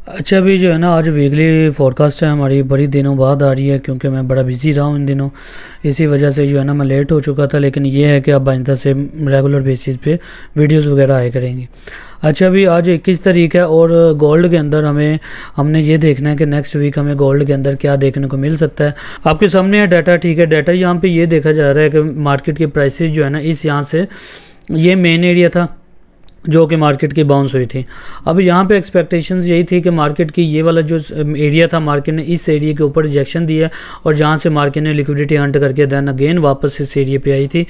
अच्छा, अभी जो है ना आज वीकली फोरकास्ट है हमारी, बड़ी दिनों बाद आ रही है क्योंकि मैं बड़ा बिज़ी रहा हूँ इन दिनों। इसी वजह से जो है ना मैं लेट हो चुका था, लेकिन ये है कि अब आइंदा से रेगुलर बेसिस पे वीडियोस वगैरह आया करेंगी। अच्छा, अभी आज 21 तारीख है और गोल्ड के अंदर हमने ये देखना है कि नेक्स्ट वीक हमें गोल्ड के अंदर क्या देखने को मिल सकता है। आपके सामने है डाटा, ठीक है। डाटा यहाँ पे ये देखा जा रहा है कि मार्केट की प्राइसेस जो है ना इस यहाँ से, ये मेन एरिया था जो कि मार्केट की बाउंस हुई थी। अब यहाँ पे एक्सपेक्टेशंस यही थी कि मार्केट की ये वाला जो एरिया था, मार्केट ने इस एरिया के ऊपर रिजेक्शन दिया और जहाँ से मार्केट ने लिक्विडिटी हंट करके देन अगेन वापस इस एरिया पे आई थी।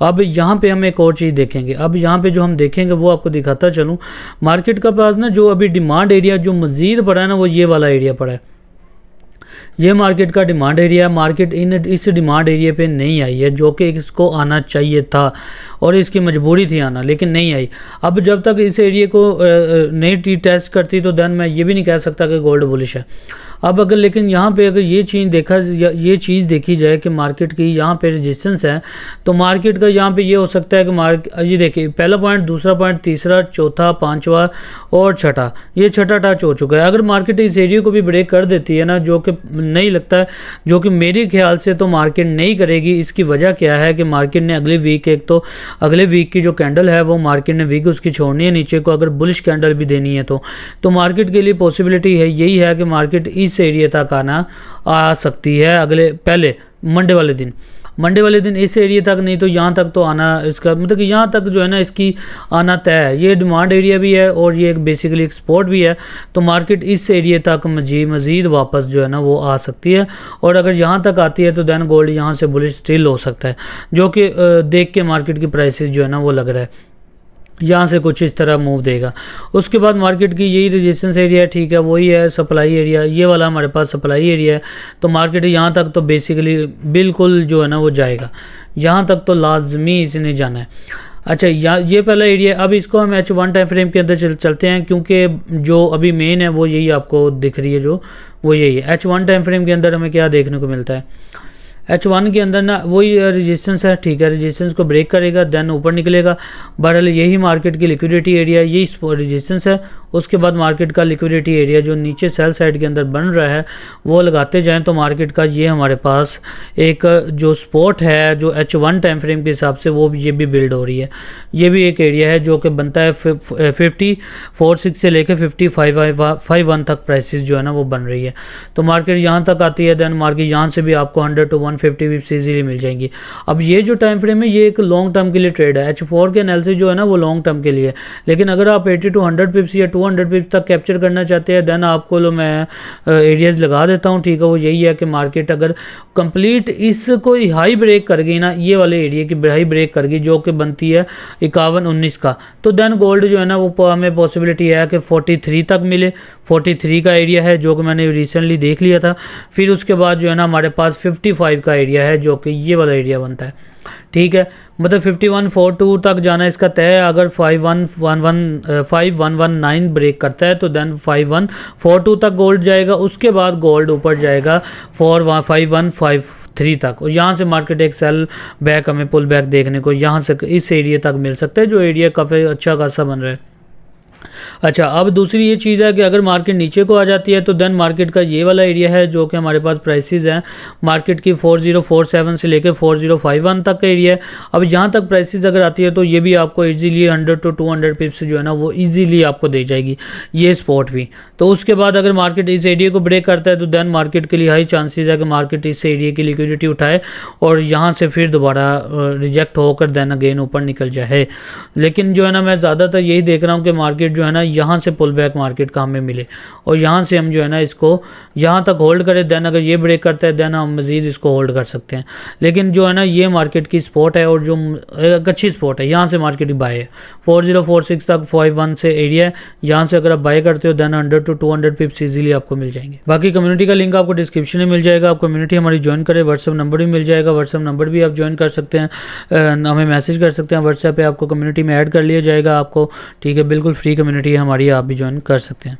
अब यहाँ पे हम एक और चीज़ देखेंगे। अब यहाँ पे जो हम देखेंगे वो आपको दिखाता चलूँ। मार्केट का पास ना जो अभी डिमांड एरिया जो मज़ीद पड़ा है ना, वो ये वाला एरिया पड़ा है। ये मार्केट का डिमांड एरिया, मार्केट इस डिमांड एरिया पे नहीं आई है जो कि इसको आना चाहिए था और इसकी मजबूरी थी आना, लेकिन नहीं आई। अब जब तक इस एरिया को नहीं टेस्ट करती तो देन मैं ये भी नहीं कह सकता कि गोल्ड बुलिश है। अब अगर लेकिन यहाँ पे अगर ये चीज़ देखी जाए कि मार्केट की यहाँ पे रेजिस्टेंस है, तो मार्केट का यहाँ पे ये हो सकता है कि ये देखिए, पहला पॉइंट, दूसरा पॉइंट, तीसरा, चौथा, पांचवा और छठा, ये छठा टच हो चुका है। अगर मार्केट इस एरिया को भी ब्रेक कर देती है ना, जो कि नहीं लगता है, जो कि मेरे ख्याल से तो मार्केट नहीं करेगी। इसकी वजह क्या है कि मार्केट ने अगले वीक, एक तो अगले वीक की जो कैंडल है वो मार्केट ने वीक उसकी छोड़नी है नीचे को, अगर बुलिश कैंडल भी देनी है तो मार्केट के लिए पॉसिबिलिटी है यही है कि मार्केट इस एरिया तक आ सकती है अगले पहले मंडे वाले दिन इस एरिया तक, नहीं तो यहाँ तक तो आना, इसका मतलब कि यहाँ तक जो है ना इसकी आना तय है। ये डिमांड एरिया भी है और ये एक बेसिकली एक सपोर्ट भी है, तो मार्केट इस एरिया तक मज़ीद वापस जो है ना वो आ सकती है। और अगर यहाँ तक आती है तो देन गोल्ड यहाँ से बुलिश स्टिल हो सकता है, जो कि देख के मार्केट की प्राइसेस जो है ना वो लग रहा है यहाँ से कुछ इस तरह मूव देगा। उसके बाद मार्केट की यही रेजिस्टेंस एरिया है, ठीक है, वही है सप्लाई एरिया, ये वाला हमारे पास सप्लाई एरिया है। तो मार्केट यहाँ तक तो बेसिकली बिल्कुल जो है ना वो जाएगा, यहाँ तक तो लाजमी इसने जाना है। अच्छा, ये पहला एरिया। अब इसको हम H1 टाइम फ्रेम के अंदर चलते हैं, क्योंकि जो अभी मेन है वो यही आपको दिख रही है, जो वो यही है। H1 टाइम फ्रेम के अंदर हमें क्या देखने को मिलता है, H1 के अंदर ना वही रेजिस्टेंस है, ठीक है, रेजिस्टेंस को ब्रेक करेगा देन ऊपर निकलेगा। बहरहाल यही मार्केट की लिक्विडिटी एरिया, यही रेजिस्टेंस है। उसके बाद मार्केट का लिक्विडिटी एरिया जो नीचे सेल साइड के अंदर बन रहा है वो लगाते जाएं, तो मार्केट का ये हमारे पास एक जो सपोर्ट है जो H1 टाइम फ्रेम के हिसाब से वो ये भी बिल्ड हो रही है। ये भी एक एरिया है जो कि बनता है 5046 से लेकर 5051 तक प्राइसेस जो है ना वो बन रही है। तो मार्केट यहाँ तक आती है, देन मार्केट यहाँ से भी आपको 100 to 150 विप्स इजीली मिल जाएंगी। अब ये जो टाइम फ्रेम है ये एक लॉन्ग टर्म के लिए ट्रेड है। H4 के एनालिसिस जो है ना वो लॉन्ग टर्म के लिए है, लेकिन अगर आप 80 to 100 पिप्स या 200 पिप्स तक कैप्चर करना चाहते हैं देन आपको मैं एरियाज लगा देता हूँ, ठीक है। वो यही है कि मार्केट अगर कंप्लीट इसको हाई ब्रेक कर गई ना, ये वाले एरिया की हाई ब्रेक कर गई जो कि बनती है 5119 का, तो देन गोल्ड जो है ना वो हमें पॉसिबिलिटी है कि 43 तक मिले। 43 का एरिया है जो कि मैंने रिसेंटली देख लिया था। फिर उसके बाद जो है ना हमारे पास 55 का एरिया है जो कि ये वाला एरिया बनता है, ठीक है। मतलब 5142 तक जाना इसका तय है। अगर 5119 ब्रेक करता है तो देन 5142 तक गोल्ड जाएगा। उसके बाद गोल्ड ऊपर जाएगा 5153 तक, और यहाँ से मार्केट एक सेल बैक, हमें पुल बैक देखने को यहाँ से इस एरिया तक मिल सकता है, जो एरिया काफ़ी अच्छा खासा बन रहा है। अच्छा, अब दूसरी ये चीज़ है कि अगर मार्केट नीचे को आ जाती है तो देन मार्केट का ये वाला एरिया है जो कि हमारे पास प्राइसेस हैं मार्केट की 4047 से लेकर 4051 तक का एरिया है। अब यहाँ तक प्राइसेस अगर आती है तो ये भी आपको इजीली 100 to 200 पिप्स जो है ना वो इजीली आपको दे जाएगी, ये स्पॉट भी। तो उसके बाद अगर मार्केट इस एरिया को ब्रेक करता है तो देन मार्केट के लिए हाई चांसेस है कि मार्केट इस एरिया की लिक्विडिटी उठाए और यहाँ से फिर दोबारा रिजेक्ट होकर देन अगेन ऊपर निकल जाए। लेकिन जो है ना मैं ज़्यादातर यही देख रहा हूँ कि मार्केट जो है ना यहाँ से पुल बैक मार्केट का हमें मिले और यहाँ से हम जो है ना इसको यहाँ तक होल्ड करें, देन अगर ये ब्रेक करता है देन हम मज़ीद इसको होल्ड कर सकते हैं। लेकिन जो है ना ये मार्केट की स्पॉट है और जो एक अच्छी स्पॉट है, यहाँ से मार्केट की बाय है। 4046 तक 51 से एरिया है, यहाँ से अगर आप बाय करते हो देन 100 to 200 पिप्स इजीली आपको मिल जाएंगे। बाकी कम्युनिटी का लिंक आपको डिस्क्रिप्शन में मिल जाएगा। आप कम्युनिटी हमारी ज्वाइन करें, व्हाट्सअप नंबर भी मिल जाएगा, व्हाट्सअप नंबर भी आप ज्वाइन कर सकते हैं, हमें मैसेज कर सकते हैं व्हाट्सएप पे, आपको कम्युनिटी में ऐड कर लिया जाएगा आपको, ठीक है। बिल्कुल फ्री कम्युनिटी है हमारी, आप भी ज्वाइन कर सकते हैं।